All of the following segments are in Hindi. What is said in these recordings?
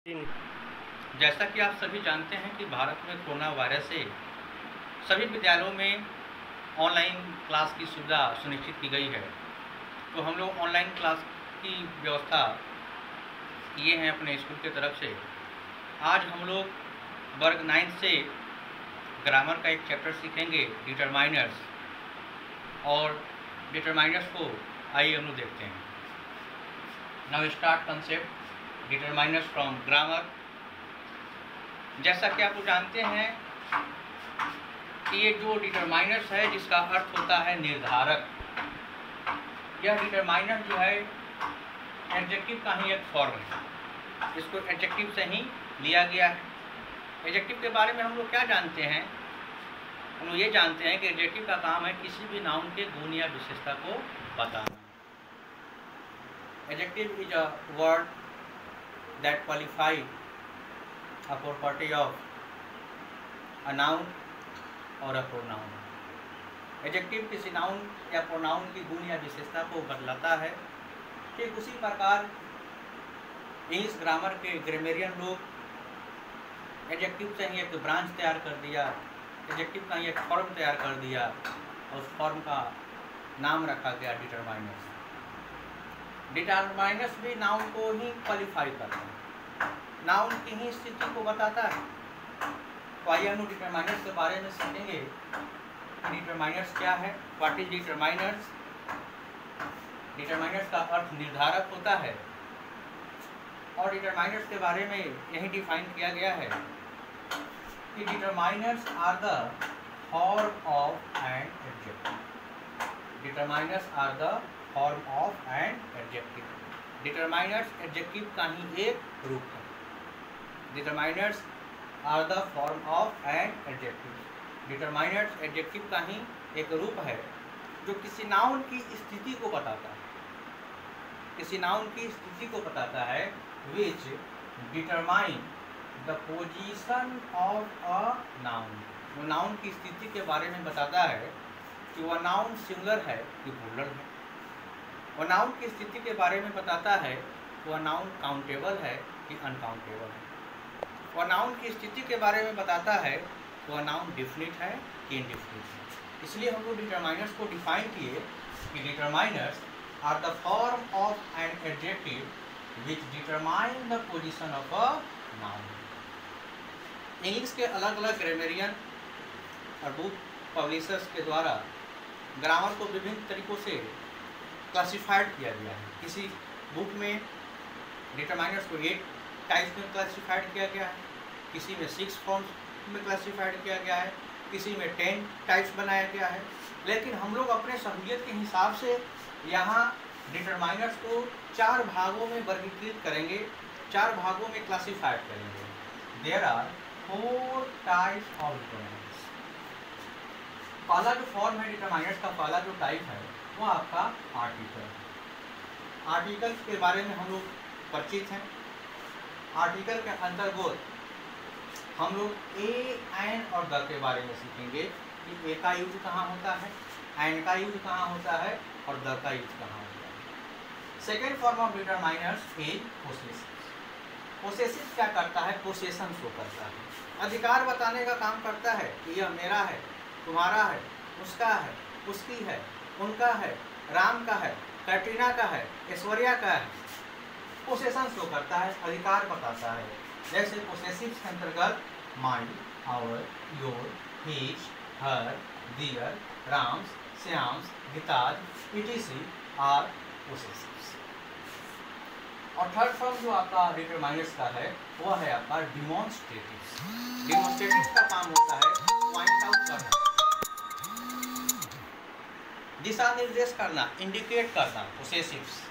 जैसा कि आप सभी जानते हैं कि भारत में कोरोना वायरस से सभी विद्यालयों में ऑनलाइन क्लास की सुविधा सुनिश्चित की गई है। तो हम लोग ऑनलाइन क्लास की व्यवस्था किए हैं अपने स्कूल की तरफ से। आज हम लोग वर्ग 9 से ग्रामर का एक चैप्टर सीखेंगे, डिटरमाइनर्स। और डिटरमाइनर्स को आइए हम लोग देखते हैं। Now start concept determiners from grammar. जैसा कि आप जानते हैं कि ये जो डिटरमाइनर्स है जिसका अर्थ होता है निर्धारक। यह डिटरमाइनर जो है एडजेक्टिव का ही एक फॉर्म है, इसको एडजेक्टिव से ही लिया गया है। एडजेक्टिव के बारे में हम लोग क्या जानते हैं? हम लोग ये जानते हैं कि एडजेक्टिव का काम है किसी भी नाउन के गुण या विशेषता को बताना। Adjective is a word that qualify a property of a noun और a pronoun। एडजेक्टिव किसी नाउन या प्रोनाउन की गुण या विशेषता को बतलाता है। ठीक उसी प्रकार इंग्लिश ग्रामर के ग्रामेरियन लोग एडजेक्टिव से ही एक ब्रांच तैयार कर दिया, एडजेक्टिव का ही एक फॉर्म तैयार कर दिया और उस फॉर्म का नाम रखा गया डिटरमाइनर्स। डिटरमाइनर्स भी नाउन को ही क्वालिफाई करता है, नाउन की ही स्थिति को बताता है। तो आइए हम डिटरमाइनर्स के बारे में सीखेंगे। डिटरमाइनर्स क्या है? What is determiners? डिटरमाइनर्स का अर्थ निर्धारक होता है और डिटरमाइनर्स के बारे में यही डिफाइन किया गया है कि determiners are the form of an adjective. Determiners are the form of an adjective. Determiners adjective का ही एक रूप है। Determiners are the form of an adjective. Determiners adjective का ही एक रूप है जो किसी नाउन की स्थिति को बताता है, किसी नाउन की स्थिति को बताता है। विच determine the position of a noun. वो नाउन की स्थिति के बारे में बताता है कि वह नाउन सिंगुलर है कि प्लूरल है। वह नाउन की स्थिति के बारे में बताता है वह नाउन काउंटेबल है कि अनकाउंटेबल है। वह नाउन की स्थिति के बारे में बताता है वह नाउन डिफिनिट है कि इनडिफिनिट है। इसलिए हम लोग डिटरमाइनर्स को डिफाइन किए कि determiners are the form of an adjective which determine the position of a noun. English के अलग अलग ग्रामेरियन और बुक पब्लिशर्स के द्वारा ग्रामर को विभिन्न तरीकों से क्लासिफाइड किया गया है। किसी बुक में डिटरमाइनर्स को 8 टाइप्स में क्लासिफाइड किया गया है, किसी में 6 फॉर्म्स में क्लासिफाइड किया गया है, किसी में 10 टाइप्स बनाया गया है। लेकिन हम लोग अपने सहूलियत के हिसाब से यहाँ डिटरमाइनर्स को 4 भागों में वर्गीकृत करेंगे, 4 भागों में क्लासिफाइड करेंगे। There are 4 types of determiners. पहला जो फॉर्म है डिटरमाइनर्स का, पहला जो टाइप है वो आपका आर्टिकल। आर्टिकल्स के बारे में हम लोग परिचित हैं। आर्टिकल के अंतर्गत हम लोग ए, एन और द के बारे में सीखेंगे कि ए का यूज कहाँ होता है, एन का यूज कहाँ होता है और द का यूज कहाँ होता है। Second form of determiners is possessives. Possessive क्या करता है? पोसेशन शो करता है, अधिकार बताने का काम करता है कि यह मेरा है, तुम्हारा है, उसका है, उसकी है, उनका है, राम का है, कैटरीना का है, ऐश्वर्या का है। पोसेशन शो करता है, अधिकार बताता है। जैसे पोसेसिव्स के अंतर्गत my, our, your, his, her, their, Ram's, Shyam's, Gita's, etc are possessives. और थर्ड फॉर्म जो आपका डिटरमाइनर्स का है वह है आपका डिमॉन्स्ट्रेटिव्स। डिमॉन्स्ट्रेटिव्स का काम होता है पॉइंट आउट करना, दिशा निर्देश करना, इंडिकेट करना। पोसेसिव्स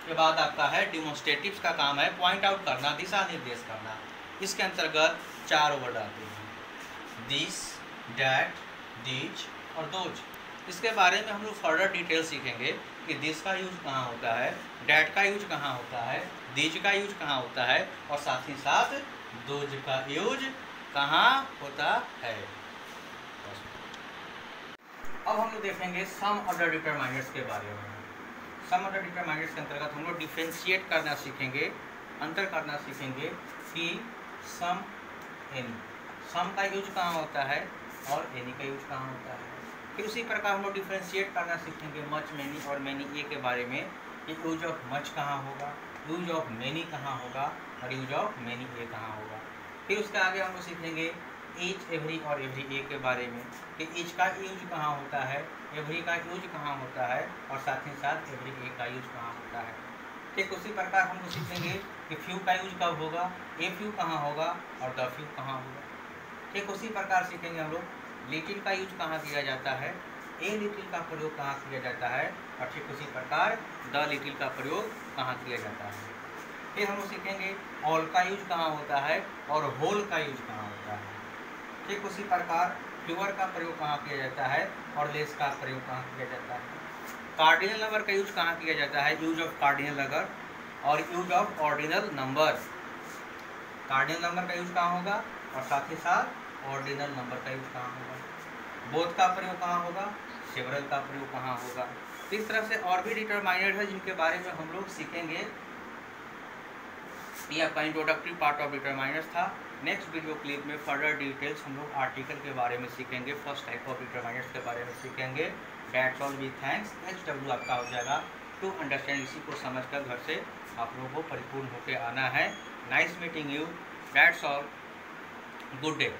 के बाद आपका है डिमॉन्स्ट्रेटिव्स का काम है पॉइंट आउट करना, दिशा निर्देश करना। इसके अंतर्गत 4 वर्ड आते हैं, दिस, डैट, दीज और दोज। इसके बारे में हम लोग फर्दर डिटेल सीखेंगे कि दिस का यूज कहाँ होता है, डैट का यूज कहाँ होता है, दीज का यूज कहाँ होता है और साथ ही साथ दोज का यूज कहाँ होता है। अब हम लोग देखेंगे सम ऑर्डर डिटरमाइनर्स के बारे में। सम ऑर्डर डिटरमाइनर्स के अंतर्गत हम लोग डिफरेंशिएट करना सीखेंगे अंतर करना सीखेंगे कि सम एनी, सम का यूज कहाँ होता है और एनी का यूज कहाँ होता है। फिर उसी प्रकार हम लोग डिफ्रेंशिएट करना सीखेंगे मच मैनी और मैनी ए के बारे में कि यूज ऑफ मच कहाँ होगा, यूज ऑफ मैनी कहाँ होगा और यूज ऑफ मैनी ए कहाँ होगा। फिर उसके आगे हम लोग सीखेंगे ईच एवरी और एवरी ए के बारे में कि ईच का यूज कहाँ होता है, एवरी का यूज कहाँ होता है और साथ ही साथ एवरी ए का यूज कहाँ होता है। ठीक उसी प्रकार हम लोग सीखेंगे कि फ्यू का यूज कब होगा, ए फ्यू कहाँ होगा और द फ्यू कहाँ होगा। ठीक उसी प्रकार सीखेंगे हम लोग लिटिल का यूज कहाँ किया जाता है, ए लिटिल का प्रयोग कहाँ किया जाता है और ठीक उसी प्रकार द लिटिल का प्रयोग कहाँ किया जाता है। फिर हम लोग सीखेंगे ऑल का यूज कहाँ होता है और होल का यूज कहाँ होता है। ठीक उसी प्रकार फ्यूअर का प्रयोग कहाँ किया जाता है और लेस का प्रयोग कहाँ किया जाता है। कार्डिनल नंबर का यूज कहाँ किया जाता है, यूज ऑफ कार्डिनल नंबर और use of ordinal number. Cardinal number का यूज कहाँ होगा और साथ ही साथ ऑर्डिनल नंबर का यूज कहाँ होगा। बोथ का प्रयोग कहाँ होगा, सेवरल का प्रयोग कहाँ होगा। इस तरह से और भी डिटरमाइनर है जिनके बारे में हम लोग सीखेंगे। ये आपका इंट्रोडक्टरी पार्ट ऑफ डिटरमाइनर्स था। नेक्स्ट वीडियो क्लिप में फर्दर डिटेल्स हम लोग आर्टिकल के बारे में सीखेंगे, फर्स्ट टाइप ऑफ डिटरमाइनर्स के बारे में सीखेंगे। That's all with thanks. HW आपका हो जाएगा टू अंडरस्टैंड। इसी को समझकर घर से आप लोगों को परिपूर्ण होकर आना है। Nice meeting you. That's all, good day.